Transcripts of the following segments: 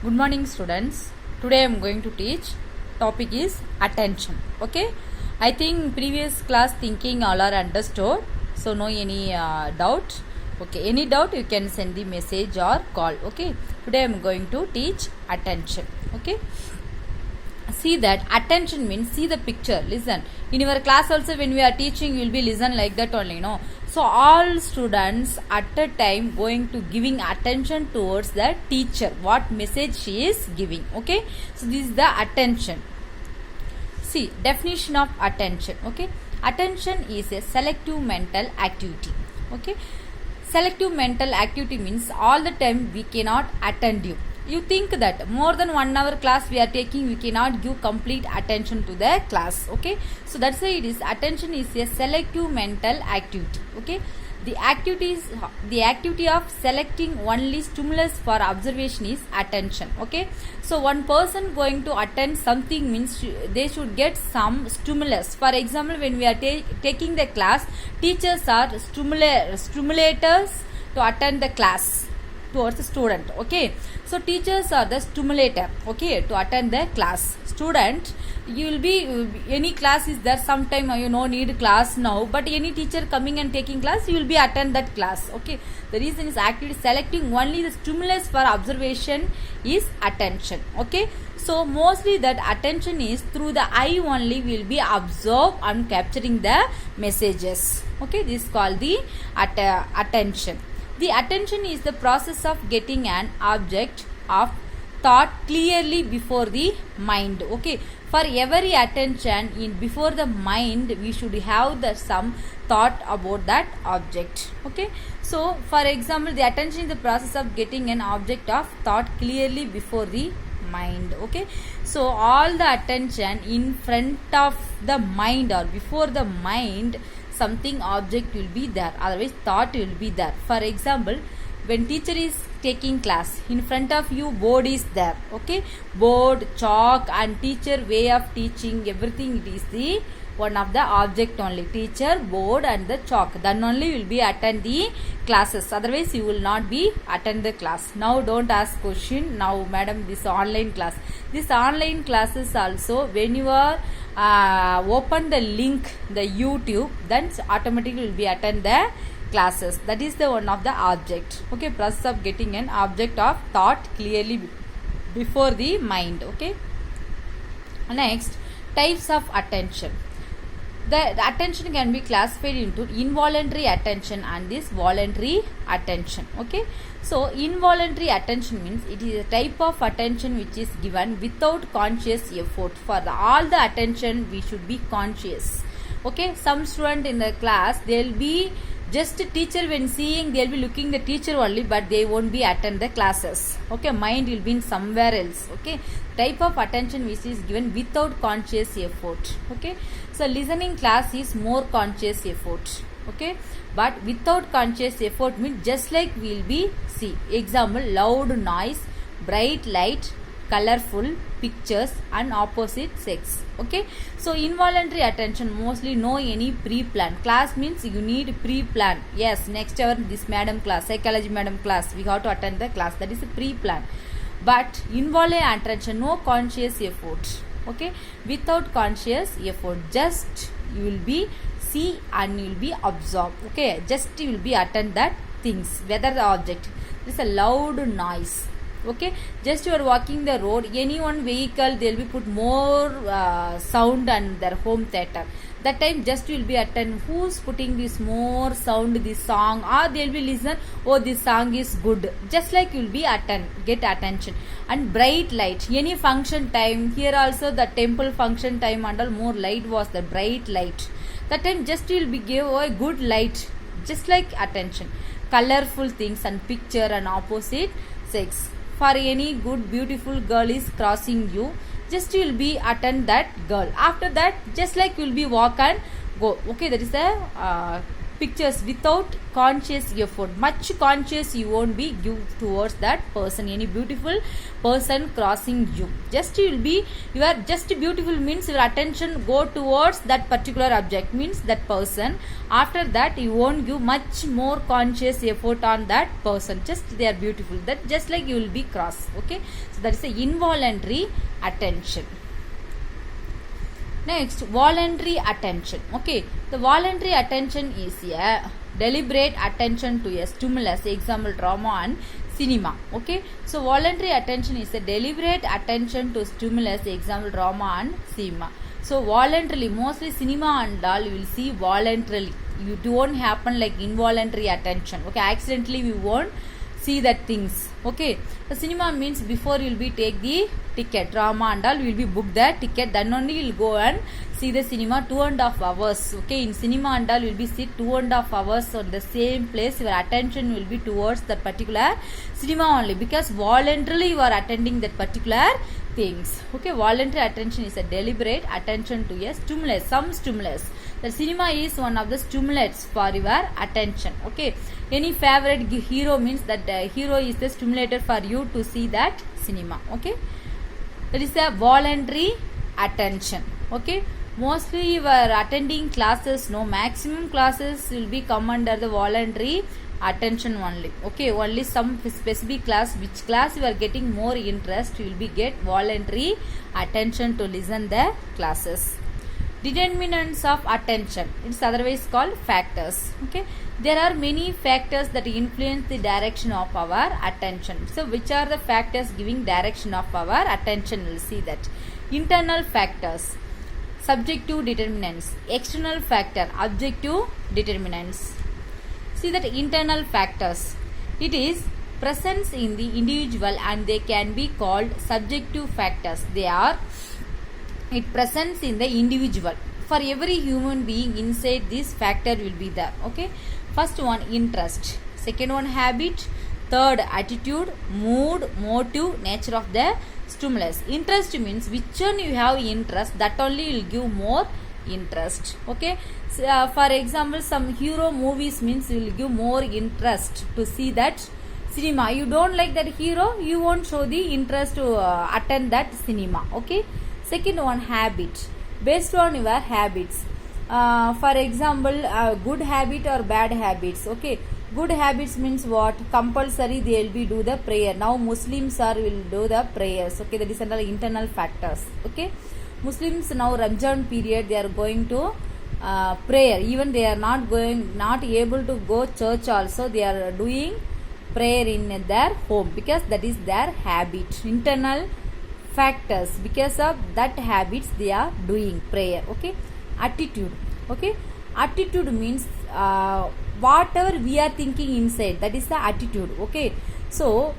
Good morning, students. Today I am going to teach. Topic is attention. Okay. I think previous class thinking all are understood. So no any doubt. Okay. Any doubt you can send the message or call. Okay. Today I am going to teach attention. Okay. See that attention means see the picture, listen. In your class also when we are teaching you will be listen like that only, no. So all students at a time going to giving attention towards the teacher, what message she is giving. Okay, so this is the attention. See definition of attention. Okay, attention is a selective mental activity. Okay, selective mental activity means all the time we cannot attend you. You think that more than 1 hour class we are taking, we cannot give complete attention to the class. Okay, so that's why it is attention is a selective mental activity. Okay, the activity of selecting only stimulus for observation is attention. Okay, so one person going to attend something means they should get some stimulus. For example, when we are taking the class, teachers are stimulators to attend the class towards the student. Okay, so teachers are the stimulator, okay, to attend the class. Student, you will be any class is there, sometime you know need class now, but any teacher coming and taking class, you will be attend that class. Okay, the reason is activity selecting only the stimulus for observation is attention. Okay, so mostly that attention is through the eye only will be observed and capturing the messages. Okay, this is called the attention. The attention is the process of getting an object of thought clearly before the mind. Okay, for every attention in before the mind, we should have some thought about that object. Okay, so for example, the attention is the process of getting an object of thought clearly before the mind. Okay, so all the attention in front of the mind or before the mind, something object will be there, otherwise thought will be there. For example, when teacher is taking class, in front of you board is there. Okay, board, chalk and teacher way of teaching, everything it is the one of the object only, teacher, board and the chalk, then only will be attend the classes, otherwise you will not be attend the class. Now don't ask question. Now madam, this online class, this online classes also when you are open the link the YouTube, then automatically will be attend the classes. That is the one of the object. Okay, process of getting an object of thought clearly before the mind. Okay, next, types of attention. The attention can be classified into involuntary attention and this voluntary attention. Okay, so involuntary attention means it is a type of attention which is given without conscious effort. For all the attention we should be conscious. Okay, some student in the class, they will be just teacher when seeing, they will be looking the teacher only, but they won't be attend the classes. Okay, mind will be in somewhere else. Okay, type of attention which is given without conscious effort. Okay, so listening class is more conscious effort. Okay, but without conscious effort means just like we will be see example, loud noise, bright light, colorful pictures and opposite sex. Okay, so involuntary attention mostly no any pre-plan. Class means you need pre-plan. Yes, next hour this madam class, psychology madam class, we have to attend the class, that is a pre-plan. But involuntary attention, no conscious effort. Okay, without conscious effort, just you will be see and you will be absorb. Okay, just you will be attend that things, whether the object, this is a loud noise. Okay, just you are walking the road, any one vehicle they will be put more sound and their home theater, that time just you will be attend who's putting this more sound, this song, or they will be listen, oh this song is good, just like you will be attend, get attention. And bright light, any function time, here also the temple function time and all, more light was the bright light, that time just you will be give a good light, just like attention. Colorful things and picture and opposite sex, for any good beautiful girl is crossing you, just you will be attend that girl. After that just like you will be walk and go. Okay, that is a pictures without conscious effort. Much conscious you won't be give towards that person. Any beautiful person crossing you, just you will be, you are just beautiful means your attention go towards that particular object, means that person. After that you won't give much more conscious effort on that person, just they are beautiful, that just like you will be cross. Okay, so that is a involuntary attention. Next, voluntary attention. Okay, the voluntary attention is a deliberate attention to a stimulus. Example, drama and cinema. Okay, so voluntary attention is a deliberate attention to stimulus. Example, drama and cinema. So voluntarily, mostly cinema and all you will see voluntarily. You don't happen like involuntary attention. Okay, accidentally we won't see that things. Okay, the cinema means before you will be take the ticket, drama and all you will be book the ticket, then only you will go and see the cinema 2.5 hours. Okay, in cinema and all you will be sit 2.5 hours on the same place, your attention will be towards that particular cinema only, because voluntarily you are attending that particular things. Okay, voluntary attention is a deliberate attention to a stimulus, some stimulus. The cinema is one of the stimulants for your attention. Okay, any favorite hero means that the hero is the stimulator for you to see that cinema. Okay, that is a voluntary attention. Okay, mostly you are attending classes, no, maximum classes will be come under the voluntary attention only. Okay, only some specific class, which class you are getting more interest, you will be get voluntary attention to listen the classes. Determinants of attention, it's otherwise called factors. Okay, there are many factors that influence the direction of our attention. So which are the factors giving direction of our attention? We'll see that. Internal factors, subjective determinants. External factor, objective determinants. See that internal factors, it is presence in the individual and they can be called subjective factors. They are it presence in the individual. For every human being inside this factor will be there. Okay, first one interest, second one habit, third attitude, mood, motive, nature of the stimulus. Interest means which one you have interest, that only will give more interest. Okay, so, for example, some hero movies means you will give more interest to see that cinema. You don't like that hero, you won't show the interest to attend that cinema. Okay, second one habit, based on your habits. For example, good habit or bad habits. Okay, good habits means what? Compulsory they will be do the prayer. Now Muslims are will do the prayers. Okay, that is under internal factors. Okay, Muslims now Ramzan period they are going to prayer. Even they are not able to go church also, they are doing prayer in their home because that is their habit. Internal factors, because of that habits they are doing prayer. Okay, attitude. Okay, attitude means whatever we are thinking inside, that is the attitude. Okay, so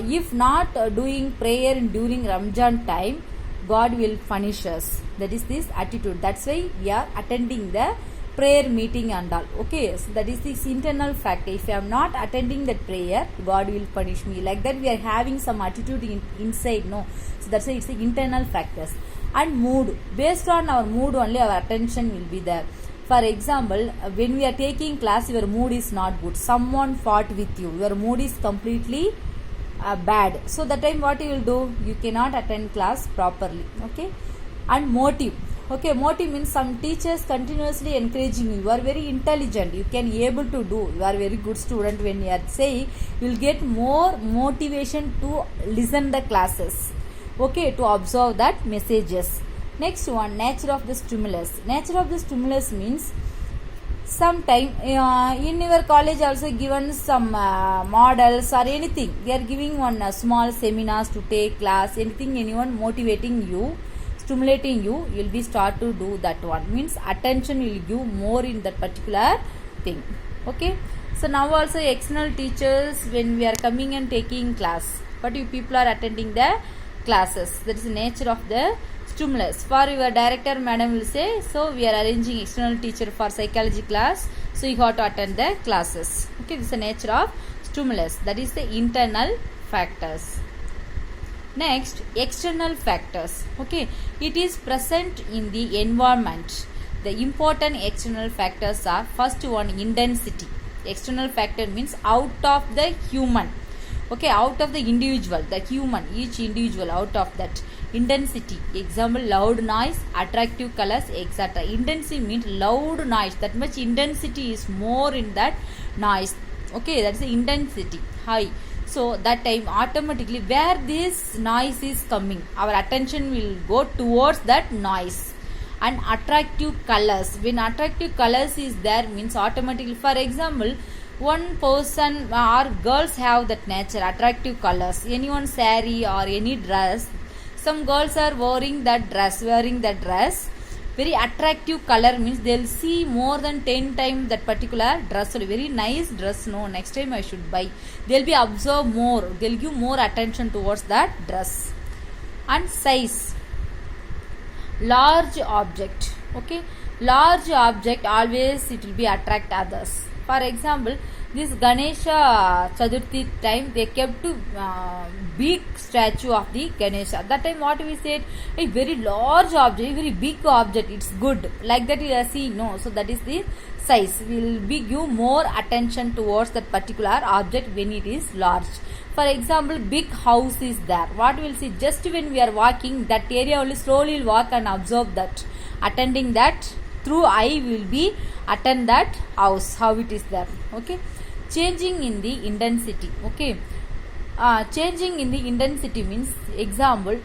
if not doing prayer during Ramzan time, God will punish us. That is this attitude. That's why we are attending the prayer meeting and all. Okay, so that is this internal factor. If I am not attending that prayer, God will punish me. Like that we are having some attitude inside. No, so that's why it's the internal factors. And mood, based on our mood only our attention will be there. For example, when we are taking class, your mood is not good, someone fought with you, your mood is completely bad, so that time what you will do, you cannot attend class properly. Okay, and motive. Okay, motive means some teachers continuously encouraging you, you are very intelligent, you can able to do, you are very good student. When you are saying, you will get more motivation to listen the classes. Okay, to observe that messages. Next one, nature of the stimulus. Nature of the stimulus means sometime in your college also given some models or anything, they are giving one small seminars to take class, anything, anyone motivating you, stimulating you, you will be start to do that one. Means attention will give more in that particular thing. Okay, so now also external teachers, when we are coming and taking class, but you people are attending the classes, that is the nature of the stimulus. For your director madam will say, so we are arranging external teacher for psychology class, so you have to attend the classes. Okay, this is the nature of stimulus, that is the internal factors. Next, external factors. Okay, it is present in the environment. The important external factors are, first one, intensity. External factor means out of the human, okay, out of the individual, the human, each individual, out of that. Intensity, example, loud noise, attractive colors, etc. Intensity means loud noise, that much intensity is more in that noise, okay, that's the intensity, high. So that time automatically where this noise is coming, our attention will go towards that noise. And attractive colors, when attractive colors is there means automatically, for example, one person or girls have that nature, attractive colors, anyone saree or any dress, some girls are wearing that dress, very attractive color means they'll see more than 10 times that particular dress, very nice dress, no, next time I should buy, they'll be observe more, they'll give more attention towards that dress. And size, large object, okay, large object always it will be attract others. For example, this Ganesha Chaturthi time they kept big statue of the Ganesha. That time what we said, a very large object, very big object, it's good, like that you see, no, so that is the size, will be give more attention towards that particular object when it is large. For example, big house is there, what we will see, just when we are walking that area only, slowly walk and observe that, attending that through eye will be attend that house, how it is there, okay. Changing in the intensity, okay, changing in the intensity means, example,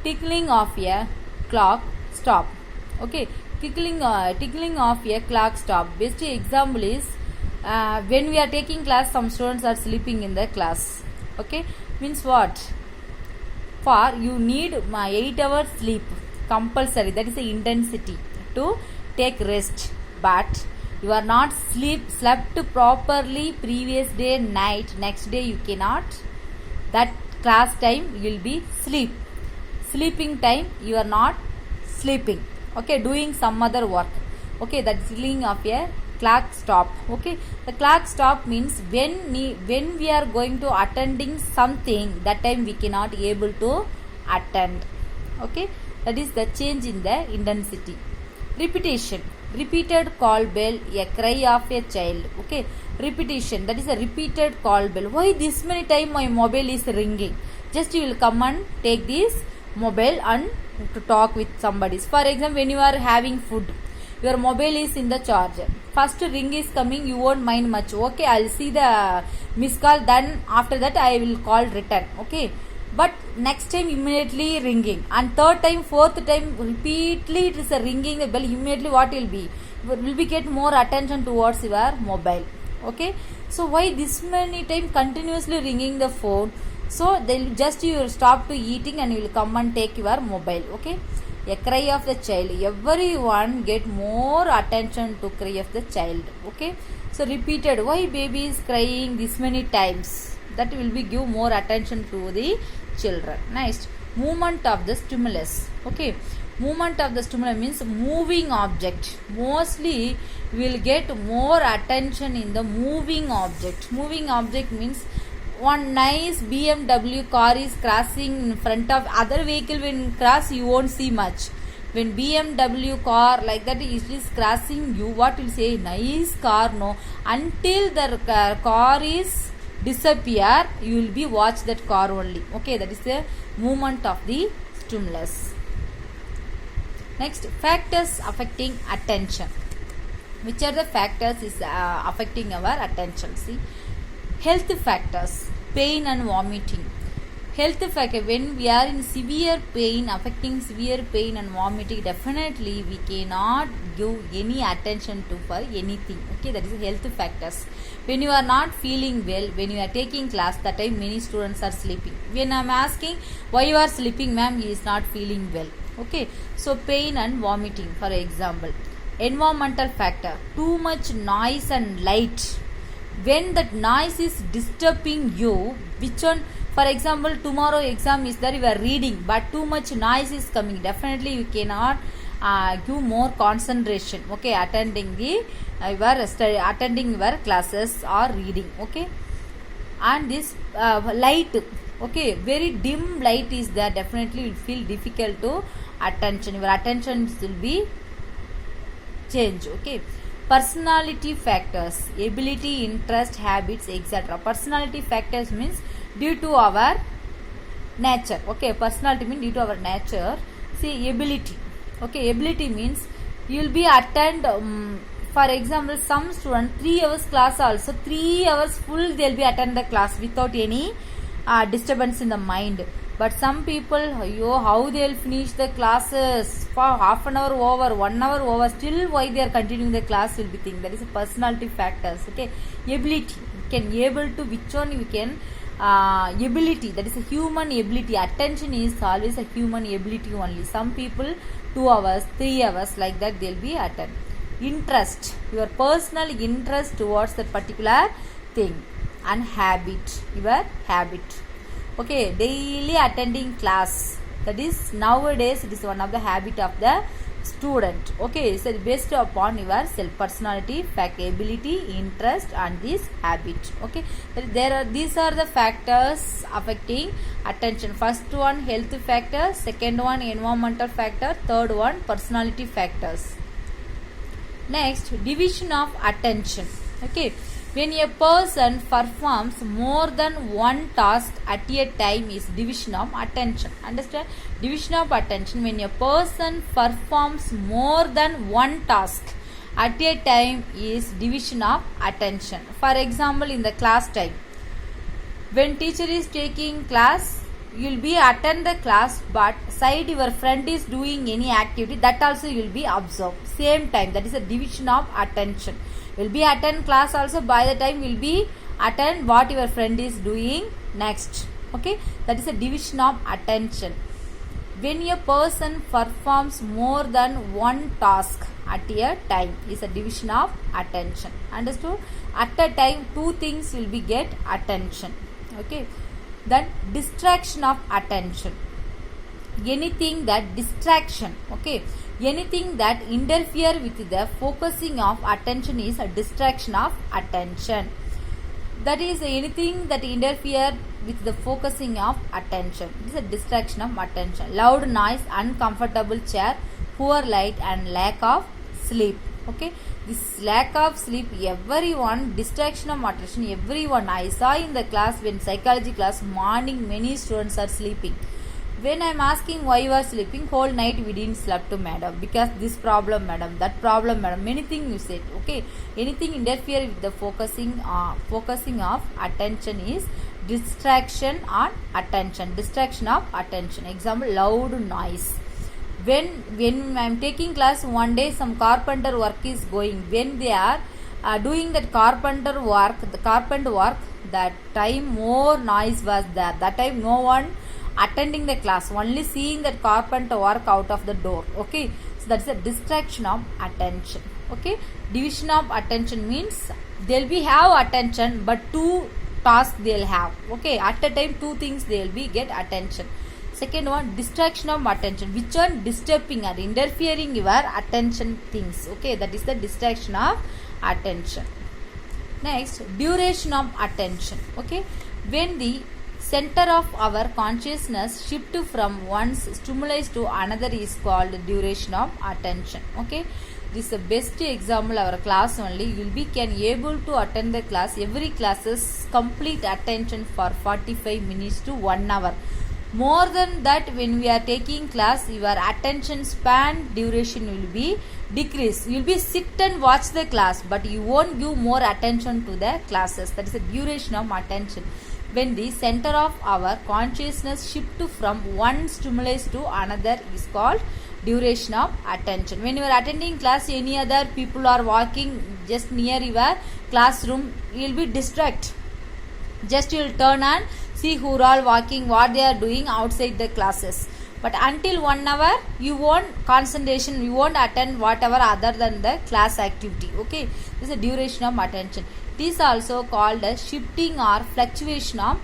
tickling of a clock stop, okay, tickling of a clock stop. Best example is when we are taking class, some students are sleeping in the class, okay, means what, for you need 8 hours sleep compulsory, that is the intensity to take rest, but you are not slept properly previous day night, next day you cannot, that class time you will be sleeping time you are not sleeping, okay, doing some other work, okay, that is tickling of a clock stop, okay. The clock stop means when we are going to attending something, that time we cannot able to attend, okay, that is the change in the intensity. Repetition, repeated call bell, a cry of a child, okay, repetition, that is a repeated call bell. Why this many time my mobile is ringing, just you will come and take this mobile and to talk with somebody. For example, when you are having food, your mobile is in the charger, first ring is coming, you won't mind much, okay, I'll see the missed call, then after that I will call return, okay. But next time immediately ringing, and third time, fourth time repeatedly it is a ringing the bell, immediately what will be get more attention towards your mobile, okay. So why this many time continuously ringing the phone, so they'll just you will stop to eating and you will come and take your mobile, okay. A cry of the child, everyone get more attention to cry of the child, okay. So repeated, why baby is crying this many times, that will be give more attention to the children. Next, movement of the stimulus, okay. Movement of the stimulus means moving object, mostly we will get more attention in the moving object. Moving object means one nice BMW car is crossing in front of other vehicle, when cross you won't see much, when BMW car like that is crossing you, what will say, nice car, no, until the car is disappear you will be watch that car only, okay, that is the movement of the stimulus. Next, factors affecting attention. Which are the factors is affecting our attention? See, health factors, pain and vomiting. Health factor, when we are in severe pain, affecting severe pain and vomiting, definitely we cannot give any attention to for anything, okay, that is health factors. When you are not feeling well, when you are taking class, that time many students are sleeping. When I am asking why you are sleeping, ma'am, he is not feeling well, okay. So pain and vomiting, for example. Environmental factor, too much noise and light, when that noise is disturbing you, which one, for example, tomorrow exam is there, you are reading, but too much noise is coming, definitely you cannot give more concentration, okay, attending the attending your classes or reading, okay. And this light, okay, very dim light is there, definitely will feel difficult to attention, your attention will be change. Okay, personality factors, ability, interest, habits, etc. Personality factors means due to our nature. Okay, personality means due to our nature. See, ability. Okay, ability means you will be attend for example, some student 3 hours class also 3 hours full they will be attend the class without any disturbance in the mind. But some people, how they will finish the classes for half an hour over, 1 hour over, still why they are continuing the class will be thing. That is a personality factors. Okay, ability, you can able to which one you can ability, that is a human ability. Attention is always a human ability only. Some people 2 hours, 3 hours like that they will be attend. Interest, your personal interest towards that particular thing. And habit, your habit. Okay, daily attending class, that is nowadays it is one of the habit of the student. Okay, so based upon your self personality, fact, ability, interest and this habit. Okay, these are the factors affecting attention. First one health factor, second one environmental factor, third one personality factors. Next, division of attention. Okay, when a person performs more than one task at a time is division of attention. Understand? Division of attention, when a person performs more than one task at a time is division of attention. For example, in the class time, when teacher is taking class, you will be attend the class, but side your friend is doing any activity, that also you will be observed same time. That is a division of attention. Will be attend class also, by the time will be attend what your friend is doing next. Okay, that is a division of attention. When a person performs more than one task at a time is a division of attention. Understood? At a time two things will be get attention. Okay, then distraction of attention, anything that distraction. Okay, anything that interfere with the focusing of attention is a distraction of attention. That is anything that interfere with the focusing of attention. It is a distraction of attention. Loud noise, uncomfortable chair, poor light and lack of sleep. Okay, this lack of sleep, everyone, distraction of attention, everyone. I saw in the class, when psychology class, morning many students are sleeping. When I am asking why you are sleeping, whole night we didn't sleep to madam, because this problem madam, that problem madam, many things you said. Okay, anything interfere with the focusing of attention is distraction on attention. Distraction of attention. Example, loud noise. When I am taking class, one day some carpenter work is going. When they are doing that carpenter work, that time more noise was there. That time no one attending the class, only seeing that carpenter work out of the door. Okay, so that's a distraction of attention. Okay, division of attention means they'll be have attention, but two tasks they'll have. Okay, at a time two things they'll be get attention. Second one, distraction of attention, which one disturbing or interfering your attention things. Okay, that is the distraction of attention. Next, duration of attention. Okay, when the center of our consciousness shift from one stimulus to another is called duration of attention. Okay, this is the best example. Our class only, you will be can able to attend the class, every classes complete attention for 45 minutes to 1 hour. More than that, when we are taking class, your attention span duration will be decrease. You will be sit and watch the class, but you won't give more attention to the classes. That is the duration of attention. When the center of our consciousness shift from one stimulus to another is called duration of attention. When you are attending class, any other people are walking just near your classroom, you will be distracted. Just you will turn and see who are all walking, what they are doing outside the classes. But until 1 hour, you won't concentration, you won't attend whatever other than the class activity. Okay, this is the duration of attention. It is also called as shifting or fluctuation of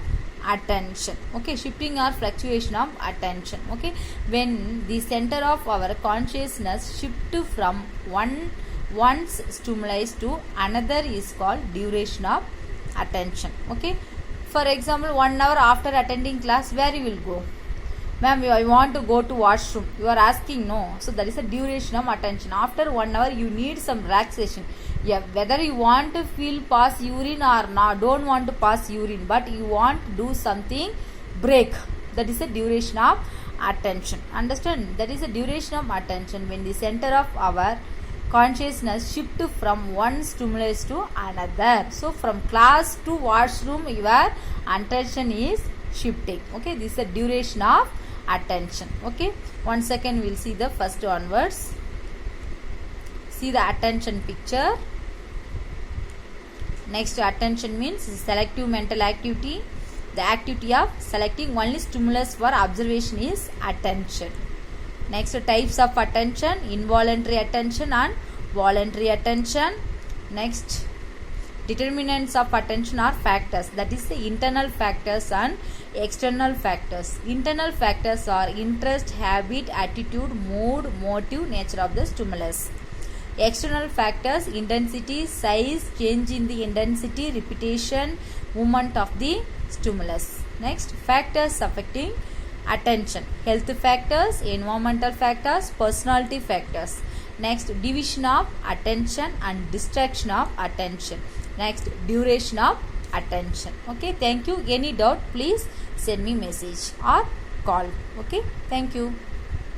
attention. Okay, shifting or fluctuation of attention. Okay, when the center of our consciousness shift from one stimulus to another is called duration of attention. Okay, for example, 1 hour after attending class, where you will go? Ma'am, I want to go to washroom. You are asking no. So that is the duration of attention. After 1 hour, you need some relaxation. Yeah, whether you want to feel pass urine or not, don't want to pass urine, but you want to do something, break. That is the duration of attention. Understand? That is the duration of attention when the center of our consciousness shift from one stimulus to another. So from class to washroom, your attention is shifting. Okay, this is the duration of attention. Okay, 1 second, we'll see the first onwards. See the attention picture. Next, attention means selective mental activity. The activity of selecting only stimulus for observation is attention. Next, types of attention: involuntary attention and voluntary attention. Next, determinants of attention are factors, that is the internal factors and external factors. Internal factors are interest, habit, attitude, mood, motive, nature of the stimulus. External factors: intensity, size, change in the intensity, repetition, movement of the stimulus. Next, factors affecting attention: health factors, environmental factors, personality factors. Next, division of attention and distraction of attention. Next, duration of attention. Okay, thank you. Any doubt, please send me message or call. Okay, thank you.